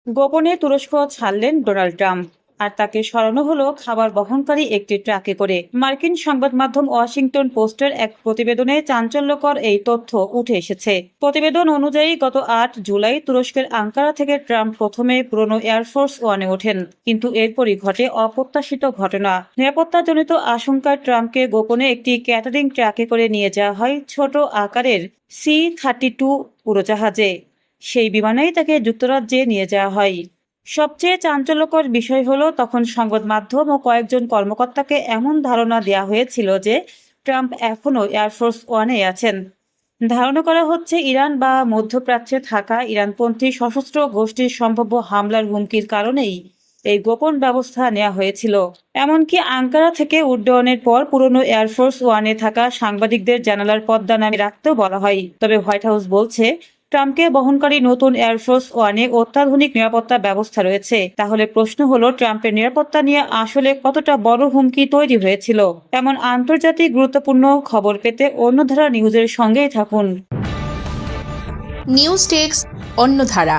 গোপনে তুরস্ক ছাড়লেন ডোনাল্ড ট্রাম্প, আর তাকে সরানো হলো খাবার বহনকারী একটি ট্রাকে করে। মার্কিন সংবাদ মাধ্যম ওয়াশিংটন পোস্টের এক প্রতিবেদনে চাঞ্চল্যকর এই তথ্য উঠে এসেছে। প্রতিবেদন অনুযায়ী গত ৮ জুলাই তুরস্কের আঙ্কারা থেকে ট্রাম্প প্রথমে পুরনো এয়ারফোর্স ওয়ানে ওঠেন, কিন্তু এরপরই ঘটে অপ্রত্যাশিত ঘটনা। নিরাপত্তাজনিত আশঙ্কায় ট্রাম্পকে গোপনে একটি ক্যাটারিং ট্রাকে করে নিয়ে যাওয়া হয় ছোট আকারের C-32 উড়োজাহাজে। সেই বিমানেই তাকে যুক্তরাজ্যে নিয়ে যাওয়া হয়। সবচেয়ে চাঞ্চল্যকর বিষয় হলো, তখন সংবাদ মাধ্যম ও কয়েকজন কর্মকর্তাকে এমন ধারণা দেওয়া হয়েছিল যে ট্রাম্প এখনও এয়ারফোর্স ওয়ানে আছেন। ধারণা করা হচ্ছে ইরান বা মধ্যপ্রাচ্যে থাকা ইরানপন্থী সশস্ত্র গোষ্ঠীর সম্ভাব্য হামলার হুমকির কারণেই এই গোপন ব্যবস্থা নেওয়া হয়েছিল। এমনকি আঙ্কারা থেকে উড্ডয়নের পর পুরনো এয়ারফোর্স ওয়ানে থাকা সাংবাদিকদের জানালার পর্দা নামিয়ে রাখতেও বলা হয়। তবে হোয়াইট হাউস বলছে, ট্রাম্পকে বহনকারী নতুন এয়ারফোর্স ওয়ানে অত্যাধুনিক নিরাপত্তা ব্যবস্থা রয়েছে। তাহলে প্রশ্ন হলো, ট্রাম্পের নিরাপত্তা নিয়ে আসলে কতটা বড় হুমকি তৈরি হয়েছিল? এমন আন্তর্জাতিক গুরুত্বপূর্ণ খবর পেতে অন্যধারা নিউজের সঙ্গেই থাকুন। News desk অন্যধারা।